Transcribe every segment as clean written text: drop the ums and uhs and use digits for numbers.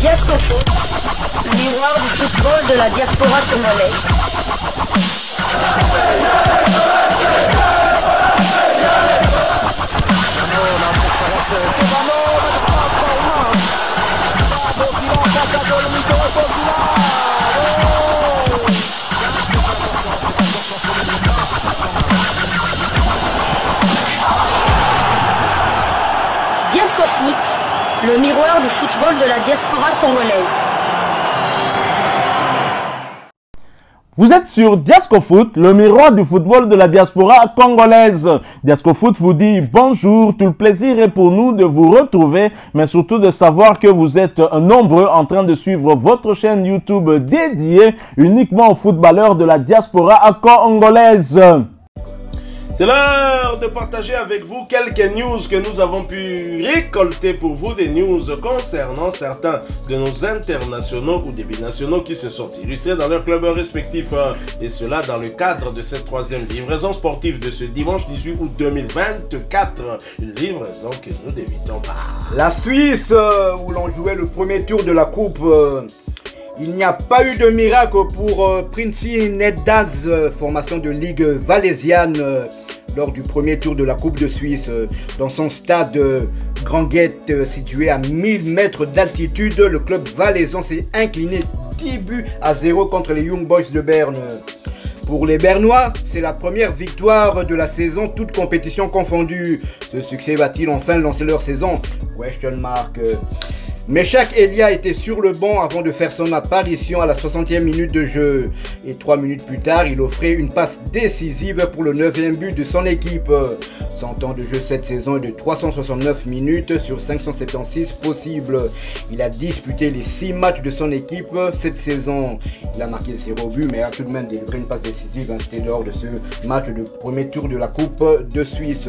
Diasco Foot, le miroir du football de la diaspora congolaise. Diasco Foot, le miroir du football de la diaspora congolaise. Vous êtes sur Diasco Foot, le miroir du football de la diaspora congolaise. Diasco Foot vous dit bonjour, tout le plaisir est pour nous de vous retrouver, mais surtout de savoir que vous êtes nombreux en train de suivre votre chaîne YouTube dédiée uniquement aux footballeurs de la diaspora congolaise. C'est l'heure de partager avec vous quelques news que nous avons pu récolter pour vous, des news concernant certains de nos internationaux ou des binationaux qui se sont illustrés dans leurs clubs respectifs, et cela dans le cadre de cette troisième livraison sportive de ce dimanche 18 août 2024, une livraison que nous débutons par la Suisse, où l'on jouait le premier tour de la coupe. Il n'y a pas eu de miracle pour Princi Nedaz, formation de Ligue Valésiane, lors du premier tour de la Coupe de Suisse. Dans son stade Grand Guette, situé à 1000 mètres d'altitude, le club valaisan s'est incliné 10-0 contre les Young Boys de Berne. Pour les Bernois, c'est la première victoire de la saison, toutes compétitions confondues. Ce succès va-t-il enfin lancer leur saison? Question mark. Meshak Elia était sur le banc avant de faire son apparition à la 60e minute de jeu. Et 3 minutes plus tard, il offrait une passe décisive pour le 9e but de son équipe. Son temps de jeu cette saison est de 369 minutes sur 576 possibles. Il a disputé les 6 matchs de son équipe cette saison. Il a marqué 0 buts, mais a tout de même délivré une passe décisive. C'était lors de ce match de premier tour de la Coupe de Suisse.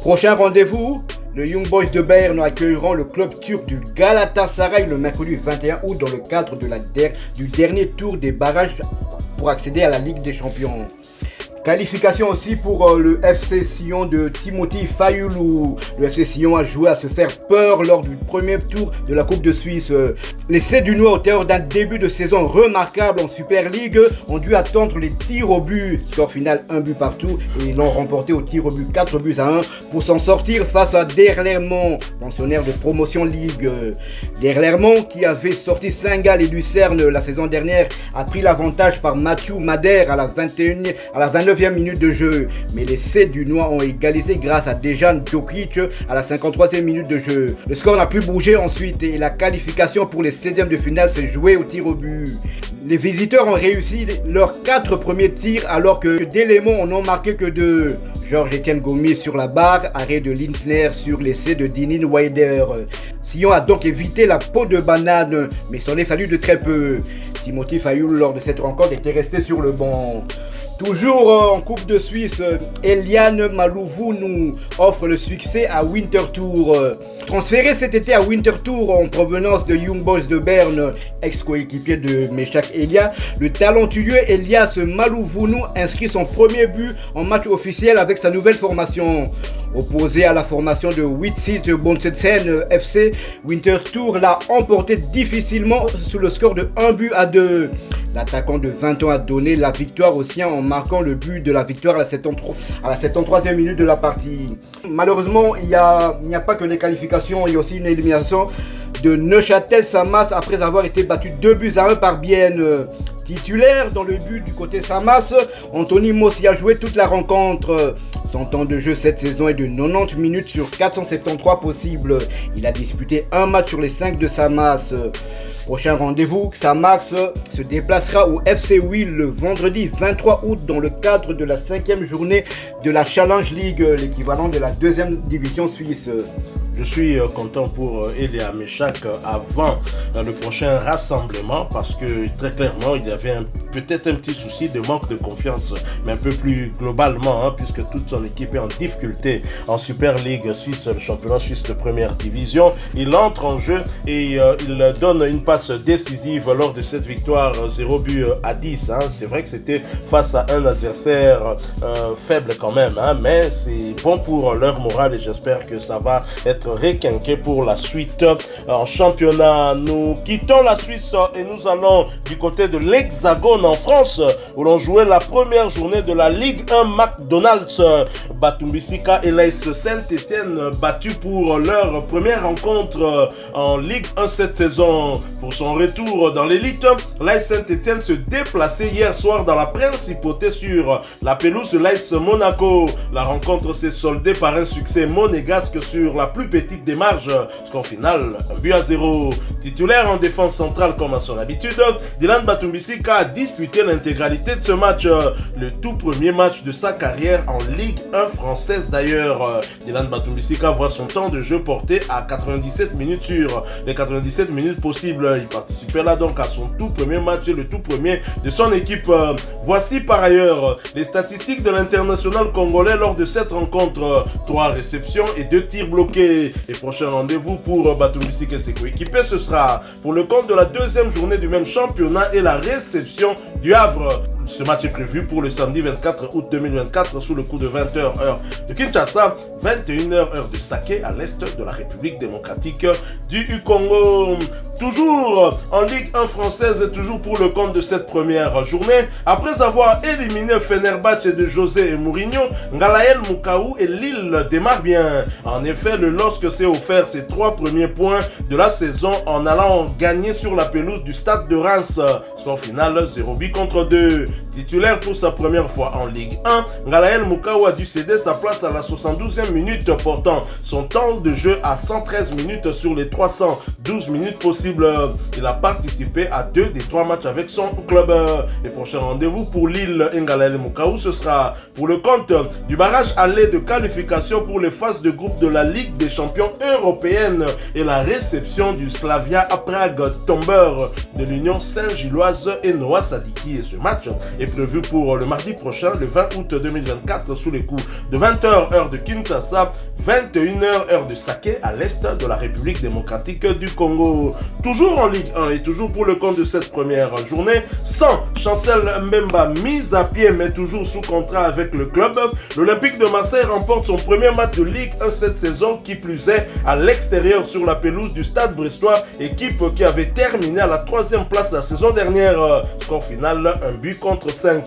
Prochain rendez-vous, le Young Boys de Berne accueilleront le club turc du Galatasaray le mercredi 21 août dans le cadre de du dernier tour des barrages pour accéder à la Ligue des Champions. Qualification aussi pour le FC Sion de Timothy Fayulu. Le FC Sion a joué à se faire peur lors du premier tour de la Coupe de Suisse. Les Cédunois, auteurs d'un début de saison remarquable en Super League, ont dû attendre les tirs au but. Score final 1 but partout, et ils l'ont remporté au tir au but 4-1 pour s'en sortir face à Derlermont, pensionnaire de Promotion League. Derlermont, qui avait sorti Saint-Gall et Lucerne la saison dernière, a pris l'avantage par Mathieu Madère à la 29e minute de jeu, mais les Cédunois ont égalisé grâce à Dejan Djokic à la 53e minute de jeu. Le score n'a plus bougé ensuite et la qualification pour les 16e de finale s'est jouée au tir au but. Les visiteurs ont réussi leurs 4 premiers tirs alors que Delémont en ont marqué que 2. Georges-Étienne Gomis sur la barre, arrêt de Linsner sur l'essai de Dinin Weider. Sion a donc évité la peau de banane, mais s'en est fallu de très peu. Timothy Fayulu lors de cette rencontre était resté sur le banc. Toujours en Coupe de Suisse, Eliane Malouvounou offre le succès à Winterthur. Transféré cet été à Winterthur en provenance de Young Boys de Berne, ex-coéquipier de Meshak Elia, le talentueux Elias Malouvounou inscrit son premier but en match officiel avec sa nouvelle formation. Opposé à la formation de Witsit Bonsetsen FC, Winterthur l'a emporté difficilement sous le score de 1-2. L'attaquant de 20 ans a donné la victoire aux siens en marquant le but de la victoire à la 73e minute de la partie. Malheureusement, il n'y a pas que les qualifications, il y a aussi une élimination de Neuchâtel Samas après avoir été battu 2-1 par Bienne. Titulaire dans le but du côté Samas, Anthony Mossi a joué toute la rencontre. Son temps de jeu cette saison est de 90 minutes sur 473 possibles. Il a disputé un match sur les 5 de Samas. Prochain rendez-vous, Samas se déplacera au FC Will le vendredi 23 août dans le cadre de la 5e journée de la Challenge League, l'équivalent de la 2e division suisse. Je suis content pour Elia Meshak avant le prochain rassemblement parce que très clairement il y avait peut-être un petit souci de manque de confiance, mais un peu plus globalement puisque toute son équipe est en difficulté en Super League Suisse, le championnat suisse de première division. Il entre en jeu et il donne une passe décisive lors de cette victoire 0-10. C'est vrai que c'était face à un adversaire faible quand même, mais c'est bon pour leur morale et j'espère que ça va être d'être requinqué pour la suite en championnat. Nous quittons la Suisse et nous allons du côté de l'Hexagone en France où l'on jouait la première journée de la Ligue 1 McDonald's. Batumbisika et l'AS Saint-Etienne battus pour leur première rencontre en Ligue 1 cette saison. Pour son retour dans l'élite, l'AS Saint-Etienne se déplaçait hier soir dans la principauté sur la pelouse de l'AS Monaco. La rencontre s'est soldée par un succès monégasque sur la plus petite des marges. Score final, 1-0. Titulaire en défense centrale comme à son habitude, Dylan Batumbisika a disputé l'intégralité de ce match, le tout premier match de sa carrière en Ligue 1 française d'ailleurs. Dylan Batumbisika voit son temps de jeu porté à 97 minutes sur les 97 minutes possibles. Il participait là donc à son tout premier match et le tout premier de son équipe. Voici par ailleurs les statistiques de l'international congolais lors de cette rencontre. 3 réceptions et 2 tirs bloqués. Et prochain rendez-vous pour Batumbisika et ses coéquipiers, ce sera pour le compte de la deuxième journée du même championnat et la réception du Havre. Ce match est prévu pour le samedi 24 août 2024 sous le coup de 20h heure de Kinshasa, 21h heure de Saké à l'est de la République démocratique du Congo. Toujours en Ligue 1 française et toujours pour le compte de cette première journée, après avoir éliminé Fenerbahçe de José et Mourinho, Ngalael Mukaou et Lille démarrent bien. En effet, le LOSC s'est offert ses 3 premiers points de la saison en allant gagner sur la pelouse du stade de Reims. Score final 0 contre 2. Titulaire pour sa première fois en Ligue 1, Ngalael Mukaou a dû céder sa place à la 72e minute, portant son temps de jeu à 113 minutes sur les 312 minutes possibles. Il a participé à 2 des 3 matchs avec son club. Et prochain rendez-vous pour Lille et Ngalael Mukaou, ce sera pour le compte du barrage aller de qualification pour les phases de groupe de la Ligue des champions européenne et la réception du Slavia Prague, tombeur de l'Union Saint-Gilloise et Noah Sadiki. Et ce match est prévu pour le mardi prochain, le 20 août 2024, sous les coups de 20h heure de Kinshasa, 21h heure de Saké à l'est de la République démocratique du Congo. Toujours en Ligue 1 et toujours pour le compte de cette première journée, sans Chancel Mbemba mise à pied mais toujours sous contrat avec le club, l'Olympique de Marseille remporte son premier match de Ligue 1 cette saison, qui plus est à l'extérieur sur la pelouse du Stade Brestois, équipe qui avait terminé à la 3e place la saison dernière. Score final, 1 contre 5.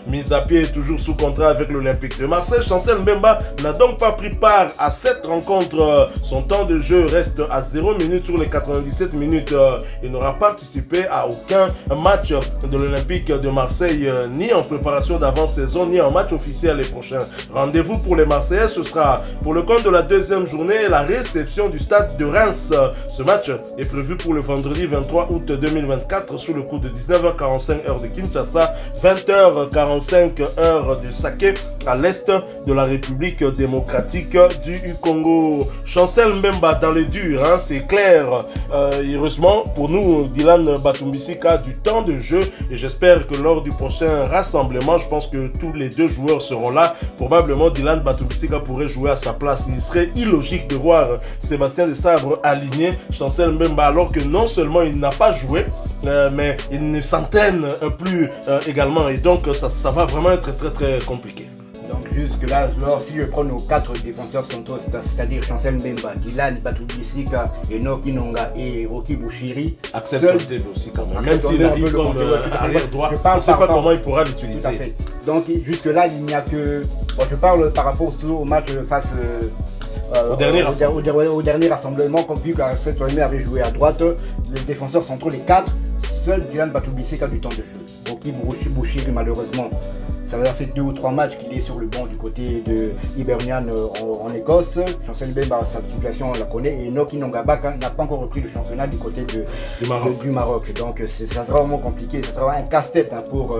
Mise à pied toujours sous contrat avec l'Olympique de Marseille, Chancel Mbemba n'a donc pas pris part à cette rencontre. Son temps de jeu reste à 0 minutes sur les 97 minutes. Il n'aura participé à aucun match de l'Olympique de Marseille, ni en préparation d'avant-saison, ni en match officiel. Les prochains rendez-vous pour les Marseillais, ce sera pour le compte de la deuxième journée et la réception du stade de Reims. Ce match est prévu pour le vendredi 23 août 2024 sous le coup de 19h45 heure de Kinshasa, 20h45 heure de Saké à l'est de la République démocratique du Congo. Chancel Mbemba dans le dur, hein, c'est clair. Heureusement pour nous, Dylan Batumbisika a du temps de jeu et j'espère que lors du prochain rassemblement, je pense que tous les 2 joueurs seront là. Probablement Dylan Batumbisika pourrait jouer à sa place. Il serait illogique de voir Sébastien Desabre aligner Chancel Mbemba alors que non seulement il n'a pas joué, mais il ne s'entraîne plus également, et donc ça va vraiment être très compliqué. Donc jusque là, si je prends nos 4 défenseurs centraux, c'est-à-dire Chancel Mbemba, Dylan Batumbisika, Enoch Inonga et Rocky Bouchiri, accepte aussi quand même, même s'il est dit comme arrière droit, on ne sait pas comment il pourra l'utiliser. Donc jusque là, il n'y a que... Bon, je parle par rapport au match face... au dernier rassemblement, comme vu que cette journée avait joué à droite, les défenseurs centraux, les 4, seul Dylan Batumbisika a du temps de jeu. Rocky Bouchiri, malheureusement, ça va faire 2 ou 3 matchs qu'il est sur le banc du côté de Hibernian en Écosse. Chancel Mbemba, sa situation, on la connaît. Et Enoch Inonga n'a pas encore repris le championnat du côté du Maroc. Donc ça sera vraiment compliqué. Ça sera un casse-tête pour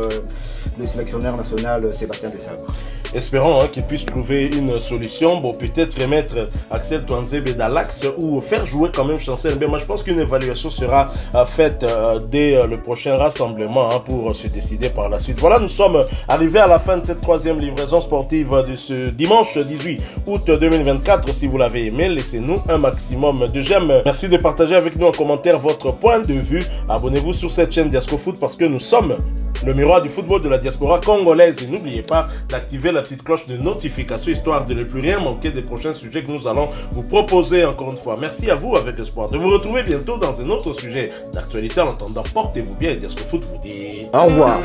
le sélectionneur national Sébastien Desabre. Espérons qu'il puisse trouver une solution. Bon, peut-être remettre Axel Touanzebe dans l'axe ou faire jouer quand même Chancel Mbemba. Je pense qu'une évaluation sera faite dès le prochain rassemblement pour se décider par la suite. Voilà, nous sommes arrivés à la fin de cette 3e livraison sportive de ce dimanche 18 août 2024. Si vous l'avez aimé, laissez-nous un maximum de j'aime. Merci de partager avec nous en commentaire votre point de vue. Abonnez-vous sur cette chaîne Diasco Foot parce que nous sommes le miroir du football de la diaspora congolaise. Et n'oubliez pas d'activer la petite cloche de notification histoire de ne plus rien manquer des prochains sujets que nous allons vous proposer encore une fois. Merci à vous avec espoir de vous retrouver bientôt dans un autre sujet d'actualité. En attendant, portez-vous bien et Diasco Foot vous dit au revoir.